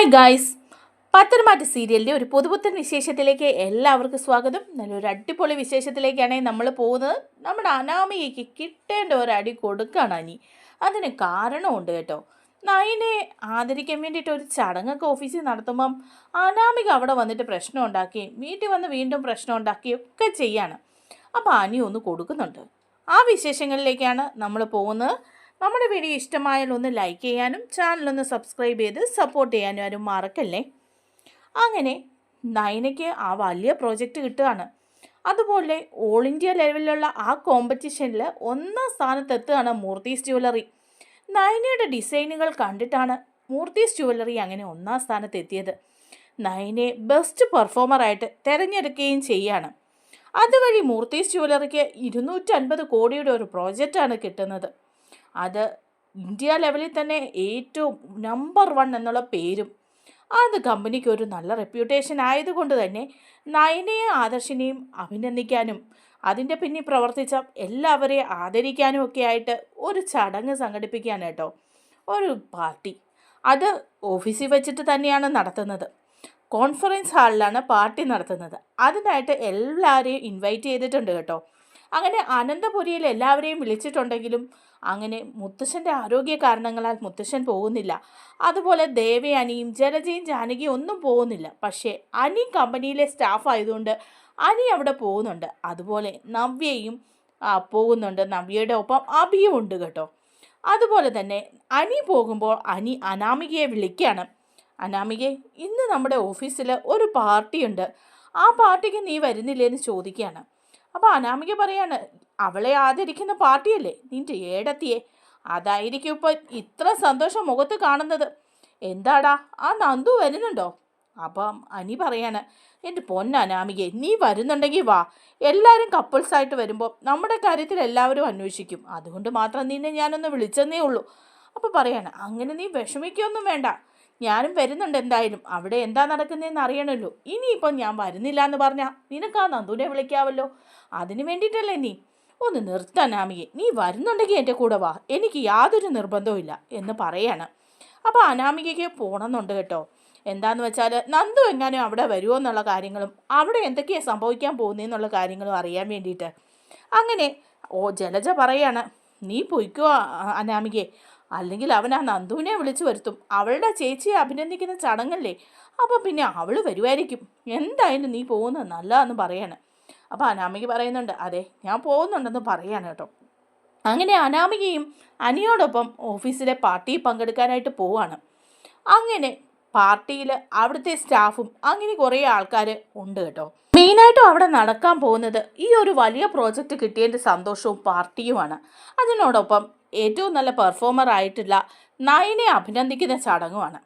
Hi guys, പത്തനംമാറ്റ സീരിയലിൻ്റെ ഒരു പുതുപുത്തൻ വിശേഷത്തിലേക്ക് എല്ലാവർക്കും സ്വാഗതം. നല്ലൊരു അടിപൊളി വിശേഷത്തിലേക്കാണ് നമ്മൾ പോകുന്നത്. നമ്മുടെ അനാമികയ്ക്ക് കിട്ടേണ്ട ഒരു അടി കൊടുക്കുകയാണ് അനി. അതിന് കാരണമുണ്ട് കേട്ടോ. നയനെ ആദരിക്കാൻ വേണ്ടിയിട്ട് ഒരു ചടങ്ങൊക്കെ ഓഫീസിൽ നടത്തുമ്പം അനാമിക അവിടെ വന്നിട്ട് പ്രശ്നം ഉണ്ടാക്കുകയും വീട്ടിൽ വന്ന് വീണ്ടും പ്രശ്നം ഉണ്ടാക്കുകയും ഒക്കെ ചെയ്യാണ്. അപ്പോൾ അനി ഒന്ന് കൊടുക്കുന്നുണ്ട്. ആ വിശേഷങ്ങളിലേക്കാണ് നമ്മൾ പോകുന്നത്. നമ്മുടെ വീഡിയോ ഇഷ്ടമായാൽ ഒന്ന് ലൈക്ക് ചെയ്യാനും ചാനലൊന്ന് സബ്സ്ക്രൈബ് ചെയ്ത് സപ്പോർട്ട് ചെയ്യാനും ആരും മറക്കല്ലേ. അങ്ങനെ നയനയ്ക്ക് ആ വലിയ പ്രോജക്റ്റ് കിട്ടുകയാണ്. അതുപോലെ ഓൾ ഇന്ത്യ ലെവലിലുള്ള ആ കോമ്പറ്റീഷനിൽ ഒന്നാം സ്ഥാനത്തെത്തുകയാണ് മൂർത്തീസ് ജ്വല്ലറി. നയനയുടെ ഡിസൈനുകൾ കണ്ടിട്ടാണ് മൂർത്തീസ് ജ്വല്ലറി അങ്ങനെ ഒന്നാം സ്ഥാനത്തെത്തിയത്. നയനെ ബെസ്റ്റ് പെർഫോമറായിട്ട് തിരഞ്ഞെടുക്കുകയും ചെയ്യാണ്. അതുവഴി മൂർത്തീസ് ജ്വല്ലറിക്ക് 250 കോടിയുടെ ഒരു പ്രോജക്റ്റാണ് കിട്ടുന്നത്. അത് ഇന്ത്യ ലെവലിൽ തന്നെ ഏറ്റവും നമ്പർ 1 എന്നുള്ള പേരും. അത് കമ്പനിക്ക് ഒരു നല്ല റെപ്യൂട്ടേഷൻ ആയതുകൊണ്ട് തന്നെ നയനയെ ആദർശിനെയും അഭിനന്ദിക്കാനും അതിൻ്റെ പിന്നിൽ പ്രവർത്തിച്ച എല്ലാവരെയും ആദരിക്കാനും ഒക്കെ ആയിട്ട് ഒരു ചടങ്ങ് സംഘടിപ്പിക്കുകയാണ് കേട്ടോ, ഒരു പാർട്ടി. അത് ഓഫീസിൽ വെച്ചിട്ട് തന്നെയാണ് നടത്തുന്നത്. കോൺഫറൻസ് ഹാളിലാണ് പാർട്ടി നടത്തുന്നത്. അതിനായിട്ട് എല്ലാവരെയും ഇൻവൈറ്റ് ചെയ്തിട്ടുണ്ട് കേട്ടോ. അങ്ങനെ അനന്തപുരിയിൽ എല്ലാവരെയും വിളിച്ചിട്ടുണ്ടെങ്കിലും അങ്ങനെ മുത്തശ്ശൻ്റെ ആരോഗ്യ കാരണങ്ങളാൽ മുത്തശ്ശൻ പോകുന്നില്ല. അതുപോലെ ദേവയാനിയും ജലജയും ജാനകിയും ഒന്നും പോകുന്നില്ല. പക്ഷേ അനി കമ്പനിയിലെ സ്റ്റാഫ് ആയതുകൊണ്ട് അനി അവിടെ പോകുന്നുണ്ട്. അതുപോലെ നവ്യയും പോകുന്നുണ്ട്. നവ്യയുടെ ഒപ്പം അഭിയും ഉണ്ട് കേട്ടോ. അതുപോലെ തന്നെ അനി പോകുമ്പോൾ അനി അനാമികയെ വിളിക്കുകയാണ്. അനാമികയെ, ഇന്ന് നമ്മുടെ ഓഫീസിൽ ഒരു പാർട്ടിയുണ്ട്, ആ പാർട്ടിക്ക് നീ വരുന്നില്ലേന്ന് ചോദിക്കുകയാണ്. അപ്പോൾ അനാമിക പറയാണ്, അവളെ ആദരിക്കുന്ന പാർട്ടിയല്ലേ നിൻ്റെ ഏടത്തിയെ, അതായിരിക്കും ഇപ്പോൾ ഇത്ര സന്തോഷം മുഖത്ത് കാണുന്നത്. എന്താടാ, ആ നന്ദു വരുന്നുണ്ടോ? അപ്പം അനി പറയാണ്, എൻ്റെ പൊന്നനാമികയെ, നീ വരുന്നുണ്ടെങ്കിൽ വാ. എല്ലാവരും കപ്പിൾസായിട്ട് വരുമ്പോൾ നമ്മുടെ കാര്യത്തിൽ എല്ലാവരും അന്വേഷിക്കും. അതുകൊണ്ട് മാത്രം നിന്നെ ഞാനൊന്ന് വിളിച്ചെന്നേ ഉള്ളൂ. അപ്പോൾ പറയാണ്, അങ്ങനെ നീ വിഷമിക്കൊന്നും വേണ്ട, ഞാനും വരുന്നുണ്ട്. എന്തായാലും അവിടെ എന്താ നടക്കുന്നതെന്ന് അറിയണമല്ലോ. ഇനിയിപ്പം ഞാൻ വരുന്നില്ല എന്ന് പറഞ്ഞാൽ നിനക്ക് ആ നന്ദുവിനെ വിളിക്കാമല്ലോ. അതിന് വേണ്ടിയിട്ടല്ലേ നീ. ഒന്ന് നിർത്തനാമികെ, നീ വരുന്നുണ്ടെങ്കിൽ എൻ്റെ കൂടെ വാ, എനിക്ക് യാതൊരു നിർബന്ധവും എന്ന് പറയാണ്. അപ്പോൾ അനാമികയ്ക്ക് പോകണമെന്നുണ്ട് കേട്ടോ. എന്താണെന്ന് വെച്ചാൽ നന്ദു എങ്ങാനും അവിടെ വരുമോ എന്നുള്ള കാര്യങ്ങളും അവിടെ എന്തൊക്കെയാണ് സംഭവിക്കാൻ പോകുന്നതെന്നുള്ള കാര്യങ്ങളും അറിയാൻ വേണ്ടിയിട്ട്. അങ്ങനെ ജലജ പറയാണ്, നീ പൊയ്ക്കോ അനാമികയെ, അല്ലെങ്കിൽ അവൻ ആ നന്ദുവിനെ വിളിച്ചു വരുത്തും. അവളുടെ ചേച്ചിയെ അഭിനന്ദിക്കുന്ന ചടങ്ങല്ലേ, അപ്പോൾ പിന്നെ അവൾ വരുമായിരിക്കും. എന്തായാലും നീ പോകുന്നത് നല്ലതാണെന്ന് പറയാണ്. അപ്പോൾ അനാമിക പറയുന്നുണ്ട്, അതെ ഞാൻ പോകുന്നുണ്ടെന്ന് പറയാണ് കേട്ടോ. അങ്ങനെ അനാമികയും അനിയോടൊപ്പം ഓഫീസിലെ പാർട്ടിയിൽ പങ്കെടുക്കാനായിട്ട് പോവാണ്. അങ്ങനെ പാർട്ടിയിൽ അവിടുത്തെ സ്റ്റാഫും അങ്ങനെ കുറേ ആൾക്കാർ ഉണ്ട് കേട്ടോ. മെയിനായിട്ടും അവിടെ നടക്കാൻ പോകുന്നത് ഈ ഒരു വലിയ പ്രോജക്റ്റ് കിട്ടിയതിൻ്റെ സന്തോഷവും പാർട്ടിയുമാണ്. അതിനോടൊപ്പം ഏറ്റവും നല്ല പെർഫോമർ ആയിട്ടുള്ള നയനെ അഭിനന്ദിക്കുന്ന ചടങ്ങുമാണ്.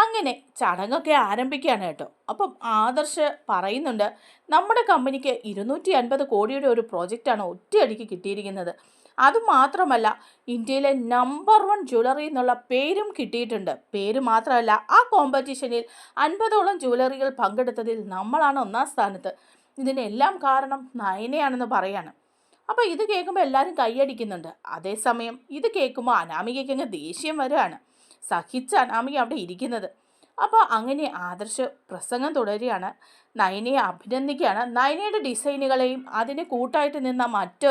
അങ്ങനെ ചടങ്ങൊക്കെ ആരംഭിക്കുകയാണ് കേട്ടോ. അപ്പം ആദർശ് പറയുന്നുണ്ട്, നമ്മുടെ കമ്പനിക്ക് 250 കോടിയുടെ ഒരു പ്രോജക്റ്റാണ് ഒറ്റയടിക്ക് കിട്ടിയിരിക്കുന്നത്. അതുമാത്രമല്ല, ഇന്ത്യയിലെ നമ്പർ 1 ജ്വല്ലറി എന്നുള്ള പേരും കിട്ടിയിട്ടുണ്ട്. പേര് മാത്രമല്ല, ആ കോമ്പറ്റീഷനിൽ 50ഓളം ജ്വല്ലറികൾ പങ്കെടുത്തതിൽ നമ്മളാണ് ഒന്നാം സ്ഥാനത്ത്. ഇതിനെല്ലാം കാരണം നയനയാണെന്ന് പറയാണ്. അപ്പോൾ ഇത് കേൾക്കുമ്പോൾ എല്ലാവരും കൈയടിക്കുന്നുണ്ട്. അതേസമയം ഇത് കേൾക്കുമ്പോൾ അനാമികയ്ക്ക് അങ്ങ് ദേഷ്യം വരികയാണ്. സഹിച്ച അനാമിക അവിടെ ഇരിക്കുന്നത്. അപ്പോൾ അങ്ങനെ ആദർശ് പ്രസംഗം തുടരുകയാണ്. നയനയെ അഭിനന്ദിക്കുകയാണ്. നയനയുടെ ഡിസൈനുകളെയും അതിന് കൂട്ടായിട്ട് നിന്ന മറ്റ്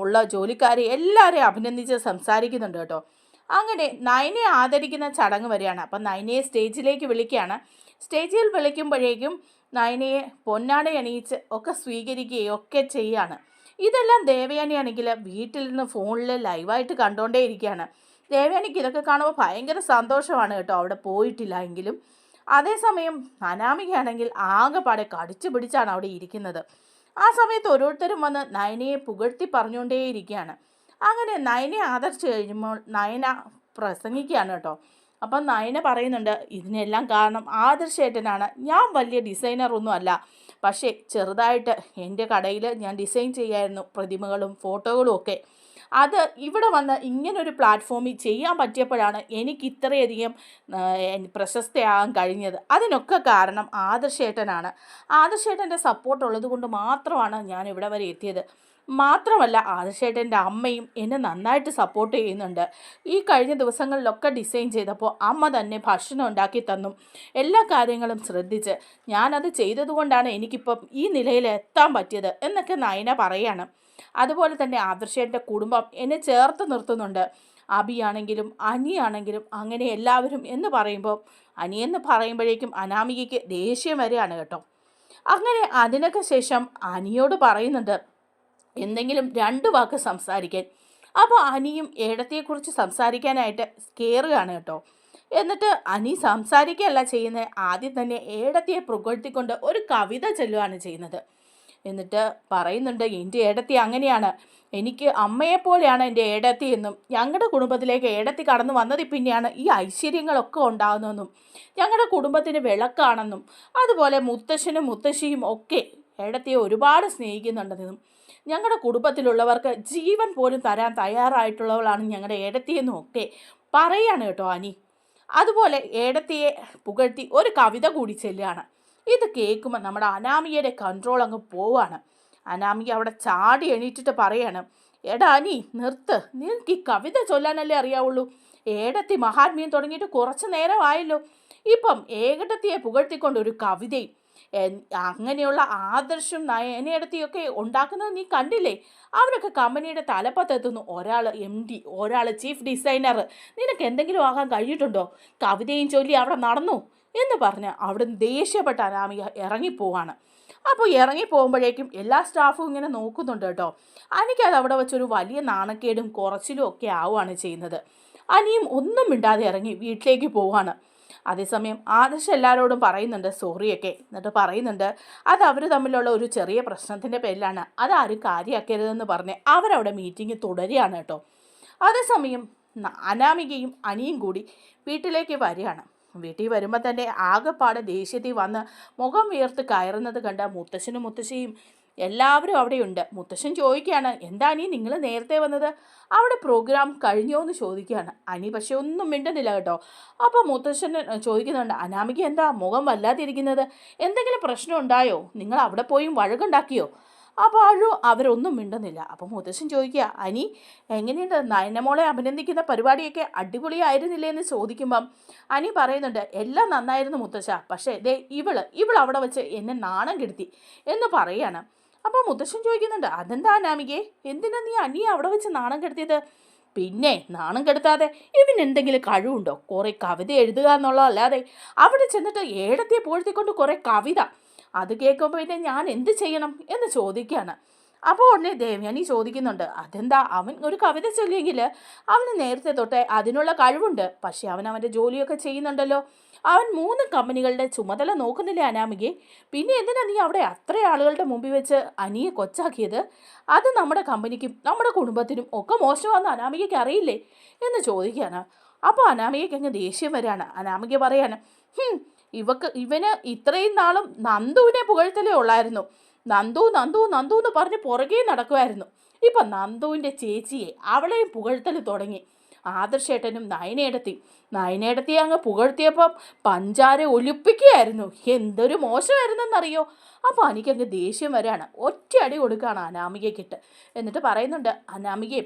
ഉള്ള ജോലിക്കാരെ എല്ലാവരെയും അഭിനന്ദിച്ച് സംസാരിക്കുന്നുണ്ട് കേട്ടോ. അങ്ങനെ നയനയെ ആദരിക്കുന്ന ചടങ്ങ് വരികയാണ്. അപ്പം നയനയെ സ്റ്റേജിലേക്ക് വിളിക്കുകയാണ്. സ്റ്റേജിൽ വിളിക്കുമ്പോഴേക്കും നയനയെ പൊന്നാട അണിയിച്ച് ഒക്കെ സ്വീകരിക്കുകയും ഒക്കെ ചെയ്യാണ്. ഇതെല്ലാം ദേവയാനിയാണെങ്കിൽ വീട്ടിൽ നിന്ന് ഫോണിൽ ലൈവായിട്ട് കണ്ടുകൊണ്ടേ ഇരിക്കുകയാണ്. ദേവയാനിക്ക് ഇതൊക്കെ കാണുമ്പോൾ ഭയങ്കര സന്തോഷമാണ് കേട്ടോ, അവിടെ പോയിട്ടില്ല എങ്കിലും. അതേസമയം അനാമികയാണെങ്കിൽ ആകെപ്പാടെ കടിച്ചു പിടിച്ചാണ് അവിടെ ഇരിക്കുന്നത്. ആ സമയത്ത് ഓരോരുത്തരും വന്ന് നയനയെ പുകഴ്ത്തി പറഞ്ഞുകൊണ്ടേയിരിക്കുകയാണ്. അങ്ങനെ നയനയെ ആദരിച്ചു കഴിയുമ്പോൾ നയന പ്രസംഗിക്കുകയാണ് കേട്ടോ. അപ്പം നയന പറയുന്നുണ്ട്, ഇതിനെല്ലാം കാരണം ആദർശേട്ടനാണ്. ഞാൻ വലിയ ഡിസൈനറൊന്നും അല്ല, പക്ഷേ ചെറുതായിട്ട് എൻ്റെ കടയിൽ ഞാൻ ഡിസൈൻ ചെയ്യായിരുന്നു പ്രതിമകളും ഫോട്ടോകളും ഒക്കെ. അത് ഇവിടെ വന്ന് ഇങ്ങനൊരു പ്ലാറ്റ്ഫോമിൽ ചെയ്യാൻ പറ്റിയപ്പോഴാണ് എനിക്ക് ഇത്രയധികം പ്രശസ്തയാകാൻ കഴിഞ്ഞത്. അതിനൊക്കെ കാരണം ആദർശേട്ടനാണ്. ആദർശേട്ടൻ്റെ സപ്പോർട്ട് ഉള്ളത് കൊണ്ട് മാത്രമാണ് ഞാൻ ഇവിടെ വരെ എത്തിയത്. മാത്രമല്ല ആദർശേട്ടൻ്റെ അമ്മയും എന്നെ നന്നായിട്ട് സപ്പോർട്ട് ചെയ്യുന്നുണ്ട്. ഈ കഴിഞ്ഞ ദിവസങ്ങളിലൊക്കെ ഡിസൈൻ ചെയ്തപ്പോൾ അമ്മ തന്നെ ഭക്ഷണം ഉണ്ടാക്കി തന്നു. എല്ലാ കാര്യങ്ങളും ശ്രദ്ധിച്ച് ഞാനത് ചെയ്തതുകൊണ്ടാണ് എനിക്കിപ്പം ഈ നിലയിൽ എത്താൻ പറ്റിയത് എന്നൊക്കെ നയന പറയാണ്. അതുപോലെ തന്നെ ആദർശേട്ടൻ്റെ കുടുംബം എന്നെ ചേർത്ത് നിർത്തുന്നുണ്ട്. അബിയാണെങ്കിലും അനിയാണെങ്കിലും അങ്ങനെ എല്ലാവരും എന്ന് പറയുമ്പോൾ അനിയെന്ന് പറയുമ്പോഴേക്കും അനാമികയ്ക്ക് ദേഷ്യം വരെയാണ് കേട്ടോ. അങ്ങനെ അതിനൊക്കെ ശേഷം അനിയോട് പറയുന്നുണ്ട് എന്തെങ്കിലും രണ്ട് വാക്ക് സംസാരിക്കാൻ. അപ്പോൾ അനിയും ഏടത്തെക്കുറിച്ച് സംസാരിക്കാനായിട്ട് കയറുകയാണ് കേട്ടോ. എന്നിട്ട് അനി സംസാരിക്കുകയല്ല ചെയ്യുന്നത്, ആദ്യം തന്നെ ഏടത്തിയെ പുകഴ്ത്തിക്കൊണ്ട് ഒരു കവിത ചൊല്ലുകയാണ് ചെയ്യുന്നത്. എന്നിട്ട് പറയുന്നുണ്ട് എൻ്റെ ഏടത്തി അങ്ങനെയാണ്, എനിക്ക് അമ്മയെപ്പോലെയാണ് എൻ്റെ ഏടത്തി എന്നും ഞങ്ങളുടെ കുടുംബത്തിലേക്ക് ഏടത്തി കടന്നു വന്നതിൽ പിന്നെയാണ് ഈ ഐശ്വര്യങ്ങളൊക്കെ ഉണ്ടാകുന്നതെന്നും ഞങ്ങളുടെ കുടുംബത്തിന് വിളക്കാണെന്നും അതുപോലെ മുത്തശ്ശനും മുത്തശ്ശിയും ഒക്കെ ഏടത്തിയെ ഒരുപാട് സ്നേഹിക്കുന്നുണ്ടെന്നും ഞങ്ങളുടെ കുടുംബത്തിലുള്ളവർക്ക് ജീവൻ പോലും തരാൻ തയ്യാറായിട്ടുള്ളവളാണ് ഞങ്ങളുടെ ഏടത്തിയെന്നും ഒക്കെ പറയാണ് കേട്ടോ അനി. അതുപോലെ ഏടത്തിയെ പുകഴ്ത്തി ഒരു കവിത കൂടി ചെല്ലുകയാണ്. ഇത് കേൾക്കുമ്പോൾ നമ്മുടെ അനാമികയുടെ കൺട്രോൾ അങ്ങ് പോവാണ്. അനാമിക അവിടെ ചാടി എണീറ്റിട്ട് പറയാണ്, എടാ അനി നിർത്ത്, നിനക്ക് ഈ കവിത ചൊല്ലാനല്ലേ അറിയാവുള്ളൂ. ഏടത്തി മഹാത്മ്യം തുടങ്ങിയിട്ട് കുറച്ച് നേരമായല്ലോ, ഇപ്പം ഏകടത്തിയെ പുകഴ്ത്തിക്കൊണ്ട് ഒരു കവിതയും അങ്ങനെയുള്ള ആദർശം നയനയിടത്തിയൊക്കെ ഉണ്ടാക്കുന്നത് നീ കണ്ടില്ലേ? അവരൊക്കെ കമ്പനിയുടെ തലപ്പത്തെത്തുന്നു. ഒരാൾ MD, ഒരാൾ ചീഫ് ഡിസൈനർ. നിനക്ക് എന്തെങ്കിലും ആകാൻ കഴിഞ്ഞിട്ടുണ്ടോ? കവിതയും ചൊല്ലി അവിടെ നടന്നു എന്ന് പറഞ്ഞ് അവിടുന്ന് ദേഷ്യപ്പെട്ട അനാമിക ഇറങ്ങിപ്പോവാണ്. അപ്പോൾ ഇറങ്ങിപ്പോകുമ്പോഴേക്കും എല്ലാ സ്റ്റാഫും ഇങ്ങനെ നോക്കുന്നുണ്ട് കേട്ടോ. എനിക്കത് അവിടെ വെച്ചൊരു വലിയ നാണക്കേടും കുറച്ചിലും ഒക്കെ ആവുകയാണ് ചെയ്യുന്നത്. അനിയും ഒന്നും മിണ്ടാതെ ഇറങ്ങി വീട്ടിലേക്ക് പോവാണ്. അതേസമയം ആദർശ് എല്ലാവരോടും പറയുന്നുണ്ട് സോറിയൊക്കെ. എന്നിട്ട് പറയുന്നുണ്ട് അത് അവർ തമ്മിലുള്ള ഒരു ചെറിയ പ്രശ്നത്തിൻ്റെ പേരിലാണ്, അതാരും കാര്യമാക്കരുതെന്ന് പറഞ്ഞ് അവരവിടെ മീറ്റിംഗ് തുടരുകയാണ് കേട്ടോ. അതേസമയം അനാമികയും അനിയും കൂടി വീട്ടിലേക്ക് വരികയാണ്. വീട്ടിൽ വരുമ്പോൾ തന്നെ ആകെപ്പാടെ ദേഷ്യത്തിൽ വന്ന് മുഖം വീർത്ത് കയറുന്നത് കണ്ട മുത്തശ്ശനും മുത്തശ്ശിയും എല്ലാവരും അവിടെയുണ്ട്. മുത്തശ്ശൻ ചോദിക്കുകയാണ്, എന്താ അനി നിങ്ങൾ നേരത്തെ വന്നത്? അവിടെ പ്രോഗ്രാം കഴിഞ്ഞോ എന്ന് ചോദിക്കുകയാണ്. അനി പക്ഷെ ഒന്നും മിണ്ടുന്നില്ല കേട്ടോ. അപ്പോൾ മുത്തശ്ശൻ ചോദിക്കുന്നുണ്ട്, അനാമിക എന്താ മുഖം വല്ലാതിരിക്കുന്നത്? എന്തെങ്കിലും പ്രശ്നം ഉണ്ടായോ? നിങ്ങൾ അവിടെ പോയി വഴക്കുണ്ടാക്കിയോ? അപ്പോൾ അവരൊന്നും മിണ്ടുന്നില്ല. അപ്പോൾ മുത്തശ്ശൻ ചോദിക്കുക, അനി എങ്ങനെയുണ്ട്? നയനമോളെ അഭിനന്ദിക്കുന്ന പരിപാടിയൊക്കെ അടിപൊളിയായിരുന്നില്ലേ എന്ന് ചോദിക്കുമ്പം അനി പറയുന്നുണ്ട്, എല്ലാം നന്നായിരുന്നു മുത്തശ്ശ, പക്ഷേ ദേ ഇവൾ അവിടെ വെച്ച് എന്നെ നാണം കെടുത്തി എന്ന് പറയാണ്. അപ്പോൾ മുത്തശ്ശൻ ചോദിക്കുന്നുണ്ട്, അതെന്താ അനാമികേ, എന്തിനാ നീ അനിയെ അവിടെ വെച്ച് നാണം കെടുത്തിയത്? പിന്നെ നാണം കെടുത്താതെ ഇവനെന്തെങ്കിലും കഴിവുണ്ടോ? കുറേ കവിത എഴുതുക എന്നുള്ളതല്ലാതെ അവിടെ ചെന്നിട്ട് ഏടത്തെ പൂഴ്ത്തിക്കൊണ്ട് കുറേ കവിത, അത് കേൾക്കുമ്പോൾ പിന്നെ ഞാൻ എന്ത് ചെയ്യണം എന്ന് ചോദിക്കുകയാണ്. അപ്പോൾ ഉടനെ ദേവയാനി ചോദിക്കുന്നുണ്ട്, അതെന്താ അവൻ ഒരു കവിത ചൊല്ലിയെങ്കിൽ അവന് നേരത്തെ തൊട്ടേ അതിനുള്ള കഴിവുണ്ട്, പക്ഷേ അവൻ്റെ ജോലിയൊക്കെ ചെയ്യുന്നുണ്ടല്ലോ. അവൻ 3 കമ്പനികളുടെ ചുമതല നോക്കുന്നില്ലേ അനാമികയെ? പിന്നെ എന്തിനാ നീ അവിടെ അത്ര ആളുകളുടെ മുമ്പിൽ വെച്ച് അനിയെ കൊച്ചാക്കിയത്? അത് നമ്മുടെ കമ്പനിക്കും നമ്മുടെ കുടുംബത്തിനും ഒക്കെ മോശമാണെന്ന് അനാമികയ്ക്ക് അറിയില്ലേ എന്ന് ചോദിക്കുകയാണ്. അപ്പോൾ അനാമികയ്ക്ക് അങ്ങ് ദേഷ്യം വരികയാണ്. അനാമിക പറയാണ്, ഇവന് ഇത്രയും നാളും നന്ദുവിനെ പുകഴ്ത്തലേ ഉള്ളായിരുന്നു. നന്ദു നന്ദു നന്ദു എന്ന് പറഞ്ഞ് പുറകെ നടക്കുമായിരുന്നു. ഇപ്പം നന്ദുവിൻ്റെ ചേച്ചിയെ അവളെയും പുകഴ്ത്തൽ തുടങ്ങി. ആദർശേട്ടനും നയനേടത്തി അങ്ങ് പുകഴ്ത്തിയപ്പം പഞ്ചാര ഒലിപ്പിക്കുകയായിരുന്നു. എന്തൊരു മോശമായിരുന്നെന്നറിയോ? അപ്പോൾ എനിക്കങ്ങ് ദേഷ്യം വരികയാണ്. ഒറ്റയടി കൊടുക്കുകയാണ് അനാമികയ്ക്കിട്ട്. എന്നിട്ട് പറയുന്നുണ്ട്, അനാമികയെ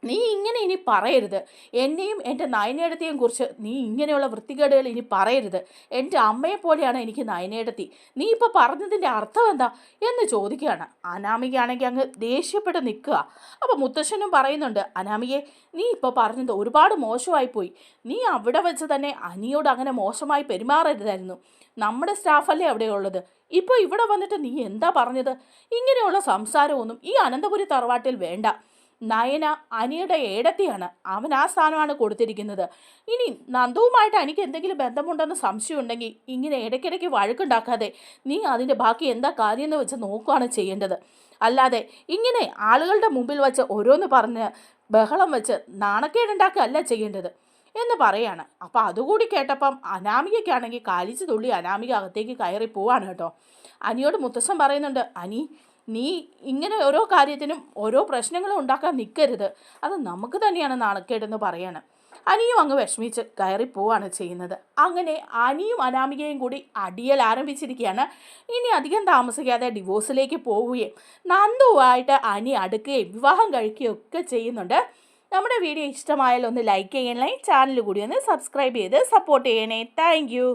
നീ ഇങ്ങനെ ഇനി പറയരുത്. എന്നെയും എൻ്റെ നയനേടത്തിയെയും കുറിച്ച് നീ ഇങ്ങനെയുള്ള വൃത്തികേടുകൾ ഇനി പറയരുത്. എൻ്റെ അമ്മയെപ്പോലെയാണ് എനിക്ക് നയനേടത്തി. നീ ഇപ്പോൾ പറഞ്ഞതിൻ്റെ അർത്ഥം എന്താ എന്ന് ചോദിക്കുകയാണ്. അനാമികയാണെങ്കിൽ അങ്ങ് ദേഷ്യപ്പെട്ട് നിൽക്കുക. അപ്പോൾ മുത്തശ്ശനും പറയുന്നുണ്ട്, അനാമികയെ നീ ഇപ്പോൾ പറഞ്ഞത് ഒരുപാട് മോശമായിപ്പോയി. നീ അവിടെ വെച്ച് തന്നെ അനിയോട് അങ്ങനെ മോശമായി പെരുമാറരുതായിരുന്നു. നമ്മുടെ സ്റ്റാഫല്ലേ അവിടെ ഉള്ളത്. ഇപ്പോൾ ഇവിടെ വന്നിട്ട് നീ എന്താ പറഞ്ഞത്? ഇങ്ങനെയുള്ള സംസാരമൊന്നും ഈ അനന്തപുരി തറവാട്ടിൽ വേണ്ട. നയന അനിയുടെ ഏടത്തിയാണ്, അവൻ ആ സ്ഥാനമാണ് കൊടുത്തിരിക്കുന്നത്. ഇനി നന്ദുവുമായിട്ട് എനിക്ക് എന്തെങ്കിലും ബന്ധമുണ്ടെന്ന് സംശയമുണ്ടെങ്കിൽ ഇങ്ങനെ ഇടയ്ക്കിടയ്ക്ക് വഴക്കുണ്ടാക്കാതെ നീ അതിൻ്റെ ബാക്കി എന്താ കാര്യം എന്ന് വെച്ച് നോക്കുകയാണ് ചെയ്യേണ്ടത്. അല്ലാതെ ഇങ്ങനെ ആളുകളുടെ മുമ്പിൽ വെച്ച് ഓരോന്ന് പറഞ്ഞ് ബഹളം വെച്ച് നാണക്കേടുണ്ടാക്കുകയല്ല ചെയ്യേണ്ടത് എന്ന് പറയാണ്. അപ്പോൾ അതുകൂടി കേട്ടപ്പം അനാമികയ്ക്കാണെങ്കിൽ കാലിച്ച് തുള്ളി അനാമിക അകത്തേക്ക് കയറി പോവാണ് കേട്ടോ. അനിയോട് മുത്തശ്ശൻ പറയുന്നുണ്ട്, അനി നീ ഇങ്ങനെ ഓരോ കാര്യത്തിനും ഓരോ പ്രശ്നങ്ങളും ഉണ്ടാക്കാൻ നിൽക്കരുത്. അത് നമുക്ക് തന്നെയാണ് നാണക്കേടെന്ന് പറയാണ്. അനിയും അങ്ങ് വിഷമിച്ച് കയറി പോവാണ് ചെയ്യുന്നത്. അങ്ങനെ അനിയും അനാമികയും കൂടി അടിയൽ ആരംഭിച്ചിരിക്കുകയാണ്. ഇനി അധികം താമസിക്കാതെ ഡിവോഴ്സിലേക്ക് പോവുകയും നന്ദുവായിട്ട് അനി അടുക്കുകയും വിവാഹം കഴിക്കുകയും ഒക്കെ ചെയ്യുന്നുണ്ട്. നമ്മുടെ വീഡിയോ ഇഷ്ടമായാൽ ഒന്ന് ലൈക്ക് ചെയ്യണേ, ചാനൽ കൂടി ഒന്ന് സബ്സ്ക്രൈബ് ചെയ്ത് സപ്പോർട്ട് ചെയ്യണേ. താങ്ക്